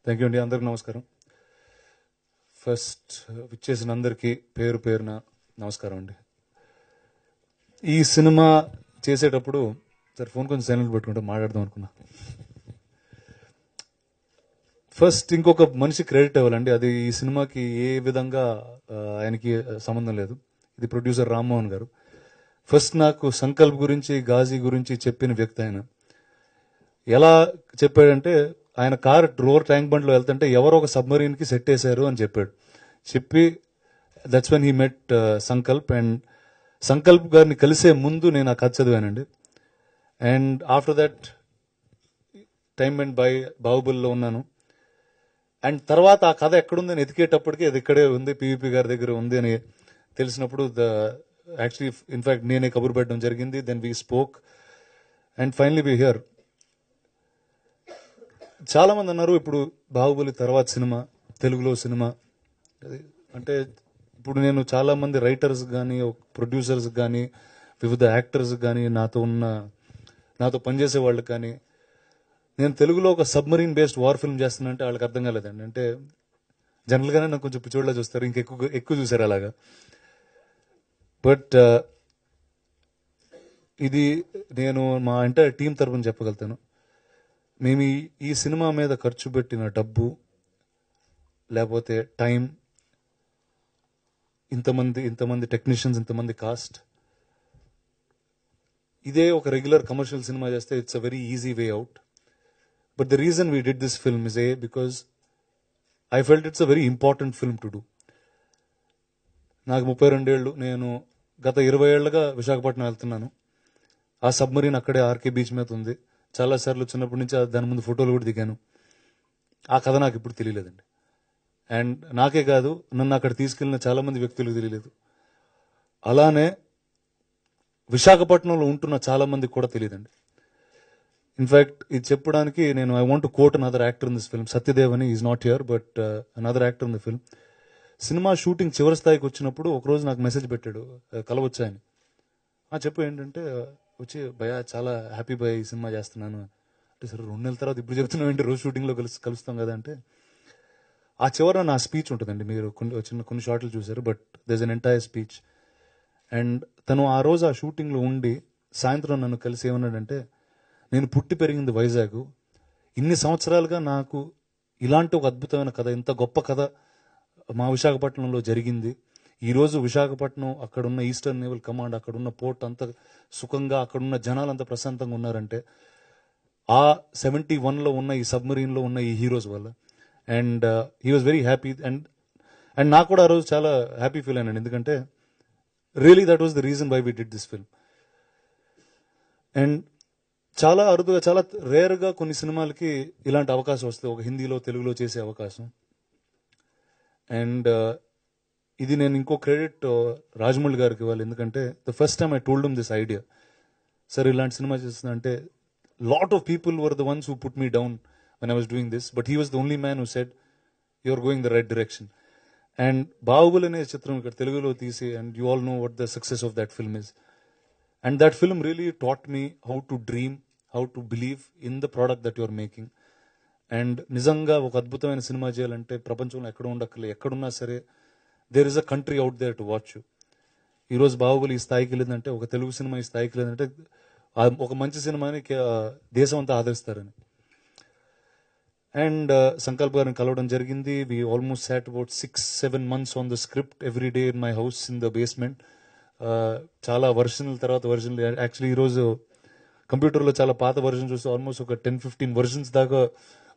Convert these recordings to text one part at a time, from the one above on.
Thank you అండి. అందరికి నమస్కారం. ఫస్ట్ విచ్చేసిన అందరికీ పేరు పేరున నమస్కారం అండి. ఈ సినిమా చేసేటప్పుడు సార్ ఫోన్ కొంచెం సైలెంట్ పెట్టుకుంటే మాట్లాడదాం అనుకున్నా. ఫస్ట్ ఇంకొక మనిషి క్రెడిట్ ఇవ్వాలండి. అది ఈ సినిమాకి ఏ విధంగా ఆయనకి సంబంధం లేదు. ఇది ప్రొడ్యూసర్ రామ్మోహన్ గారు. ఫస్ట్ నాకు సంకల్ప్ గురించి, గాజీ గురించి చెప్పిన వ్యక్తి ఆయన. ఎలా చెప్పాడంటే, ఆయన కార్ రోర్ ట్యాంక్ బండ్లో వెళ్తుంటే ఎవరో ఒక సబ్మరీన్ కి సెట్ వేశారు అని చెప్పాడు. చెప్పి that's when he met Sankalp. And Sankalp గారిని కలిసే ముందు నేను ఆ కథ చదివానండి. And after that time and బాహుబలిలో ఉన్నాను. అండ్ తర్వాత ఆ కథ ఎక్కడుందని ఎతికేటప్పటికి అది ఇక్కడే ఉంది, పీవీపీ గారి దగ్గర ఉంది అని తెలిసినప్పుడు యాక్చువల్లీ ఇన్ఫాక్ట్ నేనే కబురు పెట్టడం జరిగింది. Then we spoke and finally we here. చాలా మంది అన్నారు ఇప్పుడు బాహుబలి తర్వాత సినిమా, తెలుగులో సినిమా అంటే. ఇప్పుడు నేను చాలా మంది రైటర్స్ కానీ, ప్రొడ్యూసర్స్ కానీ, వివిధ యాక్టర్స్ కానీ, నాతో పనిచేసే వాళ్ళకి కానీ, నేను తెలుగులో ఒక సబ్మరీన్ బేస్డ్ వార్ ఫిల్మ్ చేస్తానంటే వాళ్ళకి అర్థం కాలేదండి. అంటే జనరల్గానే నాకు కొంచెం పిచ్చోడ్లా చూస్తారు, ఎక్కువ చూసారు అలాగా. బట్ ఇది నేను మా ఎంటైర్ టీం తరపున చెప్పగలుగుతాను. మేము ఈ సినిమా మీద ఖర్చు పెట్టిన డబ్బు, లేకపోతే టైం, ఇంతమంది టెక్నీషియన్స్, ఇంతమంది కాస్ట్, ఇదే ఒక రెగ్యులర్ కమర్షియల్ సినిమా చేస్తే it's a very easy way out. But the reason we did this film is because I felt it's a very important film to do. నాకు 32 ఏళ్ళు. నేను గత 20 ఏళ్లుగా విశాఖపట్నం వెళ్తున్నాను. ఆ సబ్మరీన్ అక్కడే ఆర్కే బీచ్ మీద ఉంది. చాలాసార్లు చిన్నప్పటి నుంచి దాని ముందు ఫోటోలు కూడా దిగాను. ఆ కథ నాకు ఇప్పుడు తెలియలేదండి. అండ్ నాకే కాదు, నన్ను అక్కడ తీసుకెళ్లిన చాలా మంది వ్యక్తులకు తెలియలేదు. అలానే విశాఖపట్నంలో ఉంటున్న చాలా మందికి కూడా తెలియదండి. ఇన్ఫాక్ట్ ఇది చెప్పడానికి నేను I want to quote another actor in this film. Satyadev అని, is not here but another actor in the film. సినిమా షూటింగ్ చివరి స్థాయికి వచ్చినప్పుడు ఒకరోజు నాకు మెసేజ్ పెట్టాడు, కలవచ్చా అని. చెప్పు ఏంటంటే, వచ్చి భయ చాలా హ్యాపీ భయ ఈ సినిమా చేస్తున్నాను అంటే. సరే 2 నెలల తర్వాత ఇప్పుడు చెప్తున్నావు ఏంటి, రోజు షూటింగ్లో కలుస్తాం కదా అంటే. ఆ చివర నా స్పీచ్ ఉంటుందండి, మీరు కొన్ని షార్ట్లు చూసారు, but there is an entire speech. And తను ఆ రోజు ఆ షూటింగ్లో ఉండి సాయంత్రం నన్ను కలిసి ఏమన్నాడంటే, నేను పుట్టి పెరిగింది వైజాగ్, ఇన్ని సంవత్సరాలుగా నాకు ఇలాంటి ఒక అద్భుతమైన కథ, ఇంత గొప్ప కథ మా విశాఖపట్నంలో జరిగింది. ఈరోజు విశాఖపట్నం, అక్కడున్న ఈస్టర్న్ నేవల్ కమాండ్, అక్కడున్న పోర్ట్ అంత సుఖంగా, అక్కడున్న జనాలు అంత ప్రశాంతంగా ఉన్నారంటే ఆ 71లో ఉన్న ఈ సబ్మరీన్లో ఉన్న ఈ హీరోస్ వల్ల. And he was very happy. And నాకు కూడా ఆ రోజు చాలా హ్యాపీ ఫీల్ అయినాను, ఎందుకంటే really that was the reason why we did this film. And చాలా అరుదుగా, చాలా రేర్గా కొన్ని సినిమాలకి ఇలాంటి అవకాశం వస్తుంది, ఒక హిందీలో తెలుగులో చేసే అవకాశం. అండ్ ఇది నేను ఇంకో క్రెడిట్ రాజమౌళి గారికి ఇవ్వాలి, ఎందుకంటే the first time I told him this idea. Sir ఇలాంటి సినిమా చేస్తున్నా అంటే, lot of people were the ones who put me down when I was doing this, but he was the only man who said, you're going the right direction. And Bahubali అనే చిత్రం ఇక్కడ తెలుగులో తీసి, and you all know what the success of that film is. And that film really taught me how to dream, how to believe in the product that you're making. And నిజంగా ఒక అద్భుతమైన cinema చేయాలంటే ప్రపంచంలో ఎక్కడ ఉండక్కర్లే, ఎక్కడున్నా సరే there is a country out there to watch you. ఈరోజు బాహుబలి ఈ స్థాయికి వెళ్ళిందంటే, ఒక తెలుగు సినిమా ఈ స్థాయికి వెళ్ళిందంటే ఒక మంచి సినిమాని దేశం అంతా ఆదరిస్తారని. అండ్ సంకల్ప్ గారిని కలవడం జరిగింది. We almost sat about 6-7 months on the script every day in my house in the basement. చాలా వర్షన్ల తర్వాత వర్షన్లు. యాక్చువల్లీ ఈరోజు కంప్యూటర్లో చాలా పాత వర్షన్ చూస్తే ఆల్మోస్ట్ ఒక 10-15 versions దాకా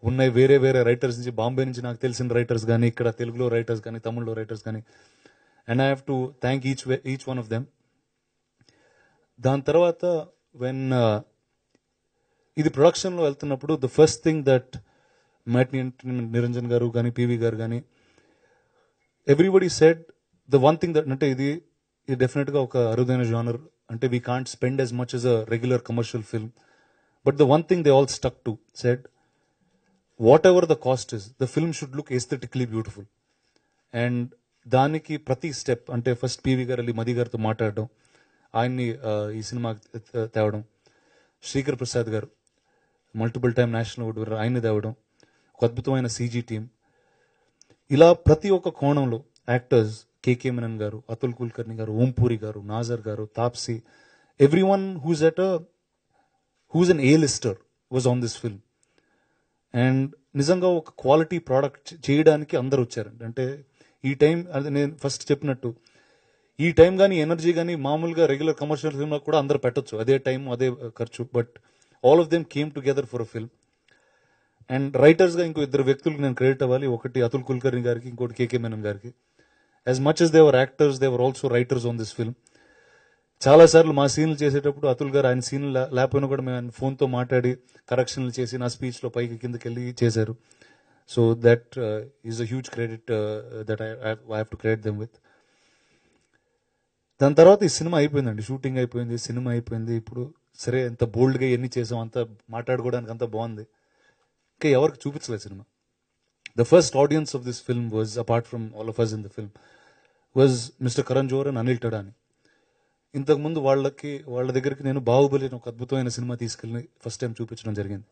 ఉన్నాయి. వేరే వేరే రైటర్స్ నుంచి, బాంబే నుంచి నాకు తెలిసిన రైటర్స్ కానీ, ఇక్కడ తెలుగులో రైటర్స్ కానీ, తమిళ్లో రైటర్స్ కానీ. And I have to thank each one of them. దాని తర్వాత వెన్ ఇది ప్రొడక్షన్లో వెళ్తున్నప్పుడు, the first thing that Niranjan గారు కానీ, పివి గారు కానీ, everybody said the one thing that, అంటే ఇది డెఫినెట్గా ఒక అరుదైన జానర్, అంటే we can't spend as much as a regular commercial film. But the one thing they all stuck to said, what ever the cost is, the film should look ఎస్థెటిక్లీ beautiful. And దానికి ప్రతి step, అంటే first PV గారు వెళ్ళి మది గారితో మాట్లాడడం, ఆయన్ని ఈ సినిమా తేవడం, శ్రీకర్ ప్రసాద్ గారు మల్టిపుల్ టైమ్ నేషనల్ అవార్డు, ఆయన్ని తేవడం, ఒక అద్భుతమైన సీజీ టీం, ఇలా ప్రతి ఒక్క కోణంలో యాక్టర్స్, కేకే మెనన్ గారు, అతుల్ కుల్కర్ని గారు, ఓంపూరి గారు, నాజర్ గారు, Taapsee, everyone who's an A lister was on this film. And నిజంగా ఒక క్వాలిటీ ప్రోడక్ట్ చేయడానికి అందరు వచ్చారండి. అంటే ఈ టైం, అది నేను ఫస్ట్ చెప్పినట్టు, ఈ టైం కానీ ఎనర్జీ కానీ మామూలుగా రెగ్యులర్ కమర్షియల్ ఫిల్మ్లో కూడా అందరు పెట్టొచ్చు, అదే టైం అదే ఖర్చు. But all of them came together for a film. And రైటర్స్గా ఇంకో ఇద్దరు వ్యక్తులకు నేను క్రెడిట్ అవ్వాలి. ఒకటి అతుల్ కుల్కర్ని గారికి, ఇంకోటి కేకే మెనన్ గారికి. As much as they were actors, they were also writers on this film. చాలాసార్లు మా సీన్లు చేసేటప్పుడు అతుల్ గారు ఆయన సీన్లు లేకపోయినా కూడా మేము ఆయన ఫోన్తో మాట్లాడి కరెక్షన్లు చేసి నా స్పీచ్లో పైకి కిందకి వెళ్ళి చేశారు. So that is a huge credit that I have to credit them with. దాని తర్వాత ఈ సినిమా అయిపోయిందండి, షూటింగ్ అయిపోయింది, సినిమా అయిపోయింది. ఇప్పుడు సరే ఎంత బోల్డ్గా ఎన్ని చేసాం, అంత మాట్లాడుకోవడానికి అంత బాగుంది. ఇంకా ఎవరికి చూపించలేదు cinema. The first audience of this film was, apart from all of us in the film, was Mr. Karan Johar and Anil Tadani. ఇంతకుముందు వాళ్ళ దగ్గరికి నేను బాహుబలి అని ఒక అద్భుతమైన సినిమా తీసుకెళ్ళి ఫస్ట్ టైం చూపించడం జరిగింది.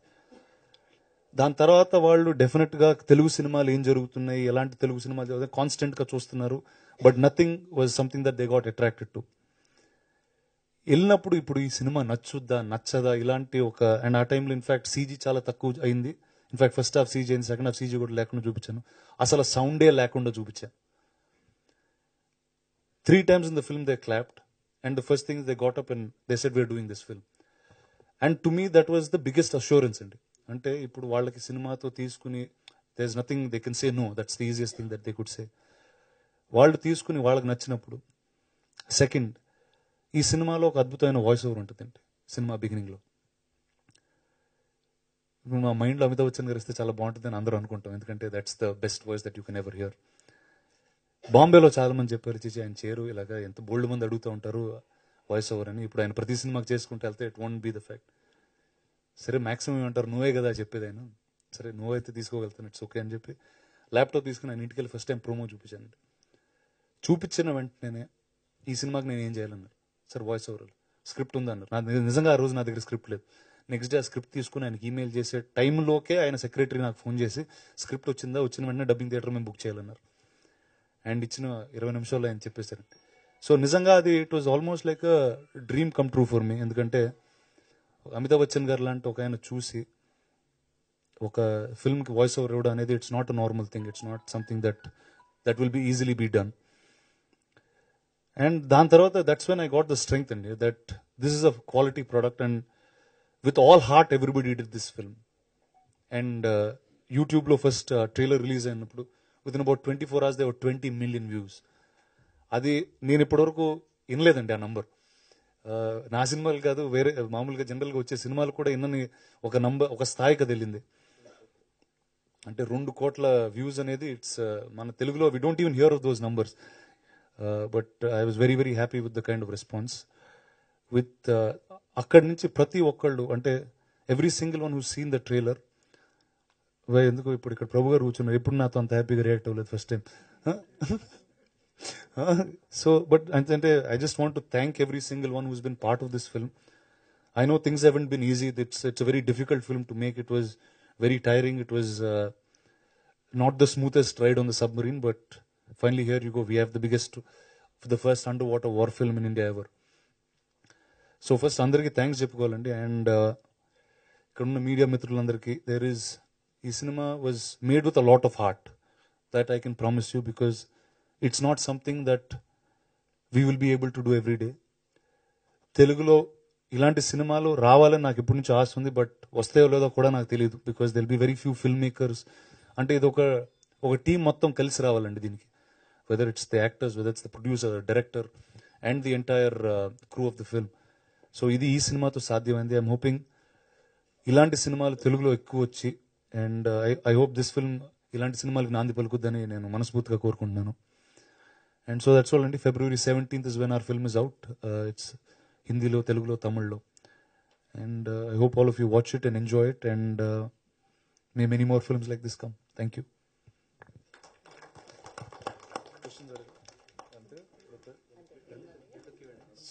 దాని తర్వాత వాళ్ళు డెఫినెట్గా తెలుగు సినిమాలు ఏం జరుగుతున్నాయి, ఎలాంటి తెలుగు సినిమాలు కాన్స్టెంట్గా చూస్తున్నారు. But nothing was something that they got attracted to. వెళ్ళినప్పుడు ఇప్పుడు ఈ సినిమా నచ్చుద్దా నచ్చదా ఇలాంటి ఒక, అండ్ ఆ టైంలో ఇన్ఫాక్ట్ సీజీ చాలా తక్కువ అయింది. ఇన్ఫాక్ట్ ఫస్ట్ హాఫ్ సీజీ అయింది, సెకండ్ హాఫ్ సీజీ కూడా లేకుండా చూపించాను. అసలు సౌండే లేకుండా చూపించాను. 3 times in the film they clapped, and the first thing is they got up and they said we're doing this film. And to me that was the biggest assurance అండి. అంటే ఇప్పుడు వాళ్ళకి సినిమాతో తీసుకుని there's nothing they can say no, that's the easiest thing that they could say. వాళ్ళు తీసుకుని వాళ్ళకి నచ్చినప్పుడు, సెకండ్, ఈ సినిమాలో ఒక అద్భుతమైన వాయిస్ ఓవర్ ఉంటుందండి సినిమా బిగినింగ్లో. ఇప్పుడు మా మైండ్లో అమితాబ్ బచ్చన్ గారు ఇస్తే చాలా బాగుంటుందని అందరూ అనుకుంటాం, ఎందుకంటే that's the best voice that you can ever here. బాంబేలో చాలా మంది చెప్పారు, చిచి ఆయన చేరు ఇలాగా ఎంత బోల్డ్ మంది అడుగుతూ ఉంటారు వాయిస్ ఓవర్ అని. ఇప్పుడు ఆయన ప్రతి సినిమాకి చేసుకుంటే వెళ్తే it won't be the fact. సరే మ్యాక్సిమం ఏమంటారు, నువ్వే కదా చెప్పేది ఆయన, సరే నువ్వైతే తీసుకోగలుగుతాను, ఇట్స్ ఓకే అని చెప్పి ల్యాప్టాప్ తీసుకుని ఆయన ఇంటికి వెళ్ళి ఫస్ట్ టైం ప్రోమో చూపించానండి. చూపించిన వెంటనే ఈ సినిమాకి నేను ఏం చేయాలన్నారు. సార్ వాయిస్ ఓవర్ స్క్రిప్ట్ ఉందన్నారు. నిజంగా ఆ రోజు నా దగ్గర స్క్రిప్ట్ లేదు. నెక్స్ట్ డే ఆ స్క్రిప్ట్ తీసుకుని ఆయనకి ఈమెయిల్ చేసే టైంలోకే ఆయన సెక్రటరీ నాకు ఫోన్ చేసి స్క్రిప్ట్ వచ్చిందా, వచ్చిన వెంటనే డబ్బింగ్ థియేటర్ మేము బుక్ చేయాలన్నారు. అండ్ ఇచ్చిన 20 నిమిషాల్లో ఆయన చెప్పేశారు. సో నిజంగా అది it was almost like a dream come true for me. ఎందుకంటే అమితాబ్ బచ్చన్ గారు లాంటి ఒక ఆయన చూసి ఒక ఫిల్మ్కి వాయిస్ ఓవర్ ఇవ్వడం అనేది it's not a normal thing, it's not something that will be easily be done. And దాని తర్వాత that's when I got the strength అండి, that this is a quality product. And with all heart everybody did this film. And YouTube lo first trailer release అయినప్పుడు within about 24 hours there were 20 million views. అది నేను ఇప్పటివరకు వినలేదండి ఆ number. నా సినిమాలు కాదు, వేరే మామూలుగా జనరల్గా వచ్చే సినిమాలు కూడా ఇన్నని ఒక స్థాయికి అది వెళ్ళింది. అంటే 2 కోట్ల వ్యూస్ అనేది ఇట్స్ మన తెలుగులో we don't even hear of those numbers. But I was very very happy with the kind of response. With అక్కడి నుంచి ప్రతి ఒక్కళ్ళు, అంటే every single one who seen the trailer, ఎందుకు ఇప్పుడు ఇక్కడ ప్రభు గారు కూర్చున్నారు, ఎప్పుడు నాతో అంత హ్యాపీగా రియాక్ట్ అవ్వలేదు ఫస్ట్ టైం. సో బట్ అంటే I just want to thank every single one who's been part of this film. I know things haven't been easy, it's a very difficult film to make. It was very tiring, it was not the smoothest ride on the submarine, but finally here you go, we have the biggest, the first under water war film in India ever. So first అందరికీ thanks చెప్పుకోవాలండి. And ఇక్కడ ఉన్న media మిత్రులందరికీ, ఈ సినిమా was made with a lot of heart, that I can promise you, because it's not something that we will be able to do every day. తెలుగులో ఇలాంటి సినిమాలు రావాలని నాకు ఎప్పటి నుంచో ఆశ ఉంది, బట్ వస్తాయో లేదో కూడా నాకు తెలియదు, because they'll be very few film makers. అంటే ఇది ఒక టీం మొత్తం కలిసి రావాలండి దీనికి, whether it's the actors, whether it's the producer, director and the entire crew of the film. So ఇది ఈ సినిమాతో సాధ్యమైంది. ఐఎమ్ హోపింగ్ ఇలాంటి సినిమాలు తెలుగులో ఎక్కువ వచ్చి, and I hope this film ఇలాంటి సినిమాలకు నాంది పలుకుద్దని నేను మనస్ఫూర్తిగా కోరుకుంటున్నాను. అండ్ సో దట్స్ ఆల్ అండి. February 17th is when our film is out. It's హిందీలో, తెలుగులో, తమిళ్లో. And I hope all of you watch it and enjoy it, and May many more films like this come. Thank you.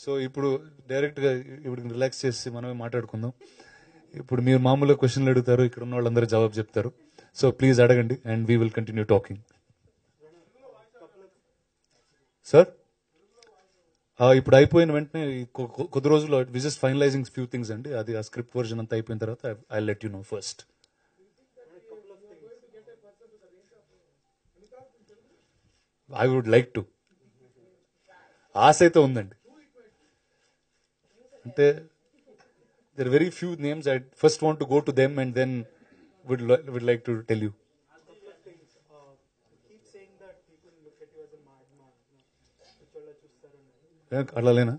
So ఇప్పుడు డైరెక్ట్గా ఇప్పుడు relax చేసి మనమే మాట్లాడుకుందాం. ఇప్పుడు మీరు మామూలుగా క్వశ్చన్లు అడుగుతారు, ఇక్కడ ఉన్న వాళ్ళందరూ జవాబు చెప్తారు. సో ప్లీజ్ అడగండి and we will continue talking. Sir ఇప్పుడు అయిపోయిన వెంటనే కొద్ది రోజుల్లో we just finalizing few things అండి. అది ఆ స్క్రిప్ట్ వర్జన్ అంతా అయిపోయిన తర్వాత I let you know first. I would like to, ఆశ అయితే ఉందండి. అంటే there are very few names. I first want to go to them and then would like to tell you. అట్లాలేనా?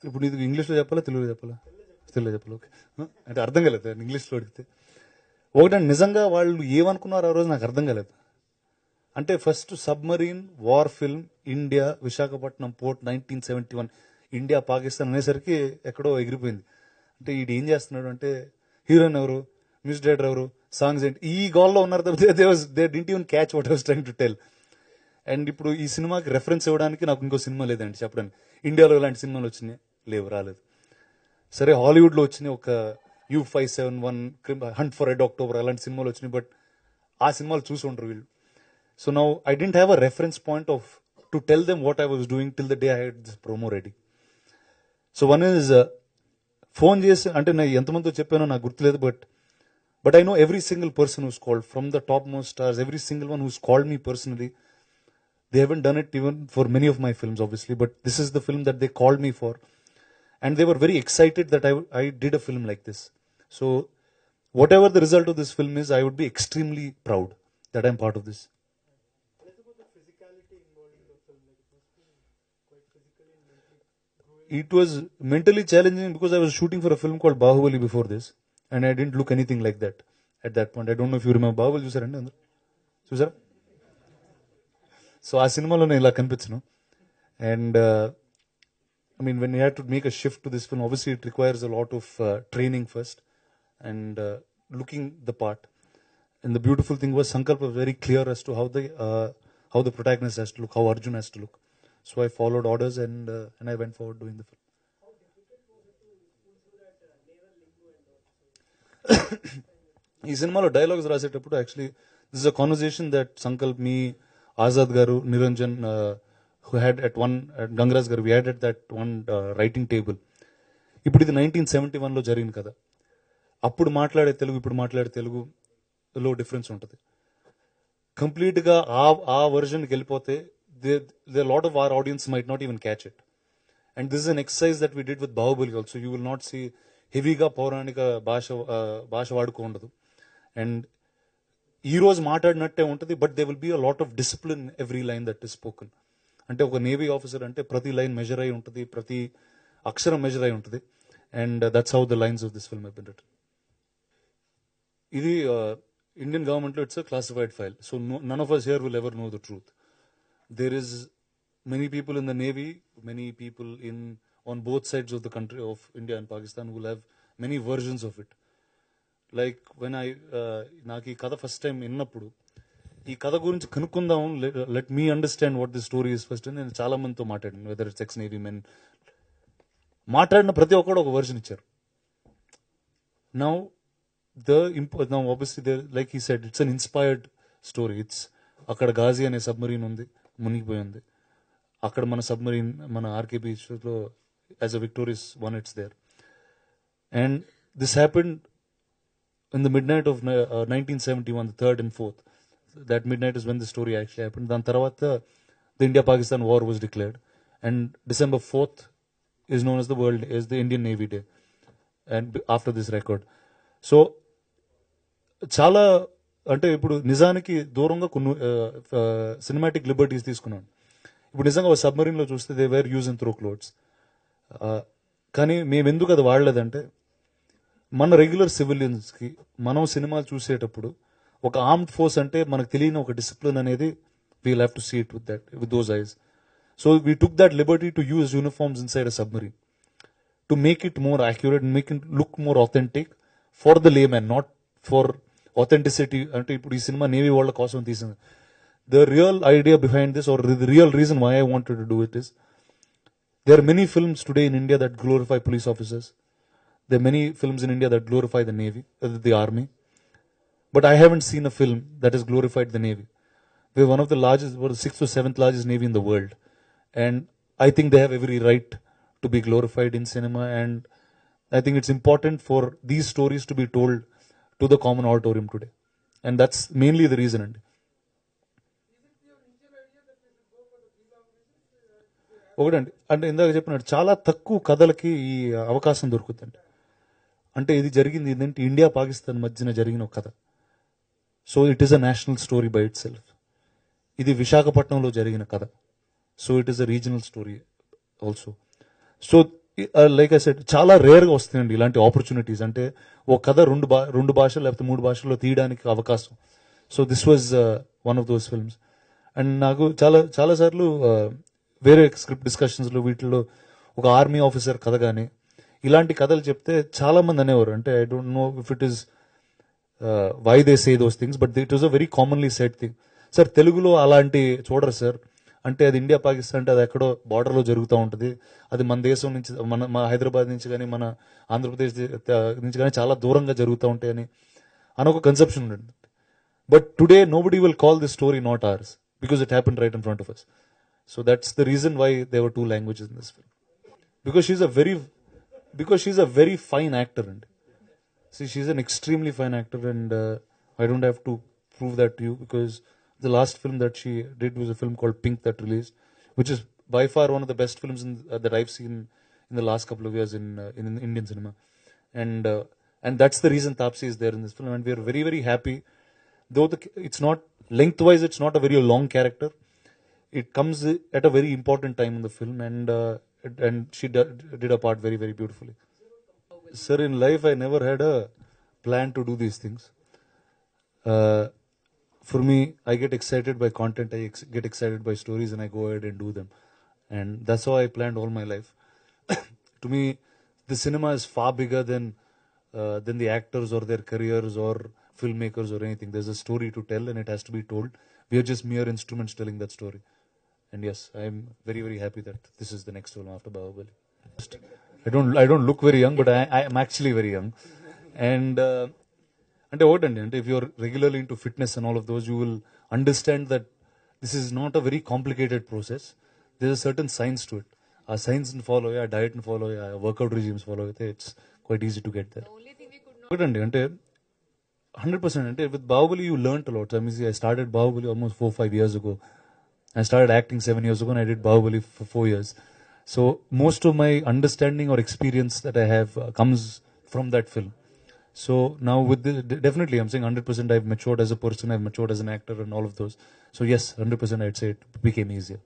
ఇప్పుడు ఇది ఇంగ్లీష్లో చెప్పాలా తెలుగులో చెప్పాలా? తెలుగులో చెప్పాలి. ఓకే, అంటే అర్థం కాలేదు ఇంగ్లీష్లో అడిగితే. ఒకటంటే నిజంగా వాళ్ళు ఏమనుకున్నారు ఆ రోజు నాకు అర్థం కాలేదు. అంటే first submarine war film India Visakhapatnam port 1971 India Pakistan అనేసరికి ఎక్కడో ఎగిరిపోయింది. అంటే ఈడు ఏం చేస్తున్నాడు అంటే హీరోయిన్ ఎవరు, మ్యూజిక్ డైరెక్టర్ ఎవరు, సాంగ్స్ ఏంటి, ఈ గోల్లో ఉన్నారు తప్పితే they didn't even catch what I was trying to tell. And ఇప్పుడు ఈ సినిమాకి రెఫరెన్స్ ఇవ్వడానికి నాకు ఇంకో సినిమా లేదండి చెప్పడానికి. ఇండియాలో ఇలాంటి సినిమాలు వచ్చినాయి లేవు, రాలేదు. సరే హాలీవుడ్లో వచ్చినాయి, ఒక U571, hunt for red October అలాంటి సినిమాలు వచ్చినాయి, బట్ ఆ సినిమాలు చూసి ఉండరు వీళ్ళు. So now I didn't have a reference point of to tell them what I was doing till the day I had this promo ready. So one is phone చేసి, అంటే నేను ఎంతమందితో చెప్పానో నాకు గుర్తులేదు, but I know every single person who's called from the top most stars, every single one who's called me personally. They haven't done it even for many of my films, obviously, but this is the film that they called me for. And they were very excited that I did a film like this. So, whatever the result of this film is, I would be extremely proud that I'm part of this. It was mentally challenging because I was shooting for a film called Bahubali before this, and I didn't look anything like that at that point. I don't know if you remember Bahubali, చూసారా? So ఆ సినిమాలో నేను ఇలా కనిపించను. And I mean, when you have to make a shift to this film, obviously it requires a lot of training first and looking the part. And the beautiful thing was Sankalp was very clear as to how the protagonist has to look, how Arjun has to look. So I followed orders and I went forward doing the film. ఈ సినిమాలో dialogues రాసేటప్పుడు actually this is a conversation that Sankalp, me, Azad గారు, Niranjan, who had at Gangaraj గారు, we had at that one writing table. ఇప్పుడు ఇది 1971లో జరిగింది కదా. అప్పుడు మాట్లాడే తెలుగు, ఇప్పుడు మాట్లాడే తెలుగులో డిఫరెన్స్ ఉంటుంది. కంప్లీట్గా ఆ వర్జన్కి వెళ్ళిపోతే they lot of our audience might not even catch it. And this is an exercise that we did with Baahubali also. You will not see హెవీగా పౌరాణిక భాష వాడుకోండదు. అండ్ ఈ రోజు మాట్లాడినట్టే ఉంటుంది, but they will be a lot of discipline every line that is spoken. అంటే ఒక నేవీ ఆఫీసర్ అంటే ప్రతి లైన్ మెజర్ అయి ఉంటుంది, ప్రతి అక్షరం మెజర్ అయి ఉంటుంది. And that's how the lines of this film have been written. ఇది ఇండియన్ గవర్నమెంట్లో it's a classified file. So none of us here will ever know the truth. There is many people in the Navy, many people on both sides of the country of India and Pakistan who will have many versions of it. Like when నాకు ఈ కథ first time విన్నప్పుడు, ఈ కథ గురించి కనుక్కుందాం, let me understand what the story is first అని నేను చాలా మందితో మాట్లాడాను. Whether it's X navy men, మాట్లాడిన ప్రతి ఒక్కడు ఒక వర్షన్ ఇచ్చారు. Now obviously like he said, it's an inspired story. It's అక్కడ గాజీ అనే సబ్మరీన్ ఉంది, మునిగిపోయింది. అక్కడ మన సబ్మరీన్, మన ఆర్కే బీచ్లో as a victorious one it's there. And this happened in the midnight of 1971, the 3rd and 4th. That midnight is when the story actually happened. Then tarvata the India-Pakistan war was declared, and December 4th is known as the Indian Navy Day, and after this record. So చాలా అంటే ఇప్పుడు నిజానికి దూరంగా కొన్ని cinematic liberties తీసుకున్నాను. ఇప్పుడు నిజంగా ఒక సబ్మరీన్లో చూస్తే they were use and throw clothes. కానీ మేము ఎందుకు అది వాడలేదంటే, మన రెగ్యులర్ సివిలియన్స్కి మనం సినిమాలు చూసేటప్పుడు ఒక ఆర్మ్డ్ ఫోర్స్ అంటే మనకు తెలియని ఒక డిసిప్లిన్ అనేది we'll have to see it with those eyes. So we took that liberty to use uniforms inside a submarine to make it more accurate, make it look more authentic for the layman, not for authenticity అంటే ఇప్పుడు ఈ cinema navy వాళ్ళ కోసం తీసింది. The real idea behind this, or the real reason why I wanted to do it, is there are many films today in India that glorify police officers. There are many films in India that glorify the Navy, the Army. But I haven't seen a film that has glorified the Navy. We're one of the largest, or the sixth or seventh largest Navy in the world. And I think they have every right to be glorified in cinema. And I think it's important for these stories to be told to the common auditorium today. And that's mainly the reason. ఒకటండి, అంటే ఇందాక చెప్పినట్టు చాలా తక్కువ కథలకి ఈ అవకాశం దొరుకుతుందండి. అంటే ఇది జరిగింది ఏంటంటే ఇండియా పాకిస్తాన్ మధ్యన జరిగిన ఒక కథ. So it is a national story by it self. ఇది విశాఖపట్నంలో జరిగిన కథ. So it is a regional story also. So like I said, చాలా రేర్గా వస్తాయండి ఇలాంటి ఆపర్చునిటీస్. అంటే ఒక కథ రెండు భాషలు లేకపోతే 3 భాషల్లో తీయడానికి అవకాశం. So this was one of those films. And నాకు చాలాసార్లు వేరే స్క్రిప్ట్ డిస్కషన్స్లో వీటిల్లో ఒక ఆర్మీ ఆఫీసర్ కథ కానీ ఇలాంటి కథలు చెప్తే చాలా మంది అనేవారు, అంటే I don't know if it is why they say those things, but it was a very commonly said thing. Sir తెలుగులో అలాంటి చూడరు సార్, అంటే అది ఇండియా పాకిస్తాన్ అంటే అది ఎక్కడో బార్డర్లో జరుగుతూ ఉంటుంది, అది మన దేశం నుంచి మన హైదరాబాద్ నుంచి కానీ మన ఆంధ్రప్రదేశ్ నుంచి కానీ చాలా దూరంగా జరుగుతూ ఉంటాయని ఒక కన్సెప్షన్ ఉంటుంది. But today nobody will call this story not ours because it happened right in front of us. So that's the reason why there were 2 languages in this film. Because she's a very fine actor. And see, she's an extremely fine actor, and I don't have to prove that to you, because the last film that she did was a film called Pink that released, which is by far one of the best films that I've seen in the last couple of years in Indian cinema. And that's the reason Taapsee is there in this film, and we are very, very happy. Though it's not lengthwise, it's not a very long character. It comes at a very important time in the film, and she did a part very, very beautifully. Sir, in life I never had a plan to do these things. For me, I get excited by content, get excited by stories, and I go ahead and do them. And that's how I planned all my life. To me, the cinema is far bigger than the actors or their careers or filmmakers or anything. There's a story to tell, and it has to be told. We are just mere instruments telling that story. And yes, I'm very, very happy that this is the next film after Bahubali. I don't look very young, but I am actually very young. And అంటే ఒకటండి, అంటే if you're regularly into fitness and all of those, you will understand that this is not a very complicated process. There's a certain science to it. Our science and follow, our diet and follow, our workout regimes follow, it's quite easy to get there. ఒకటండి, అంటే 100%. అంటే with Bahubali you learnt a lot. I mean, see, I started Bahubali almost 4-5 years ago. I started acting 7 years ago, and I did Bahubali for 4 years. So most of my understanding or experience that I have comes from that film. So now with definitely I'm saying 100% I've matured as a person, I've matured as an actor and all of those. So yes, 100% I'd say it became easier.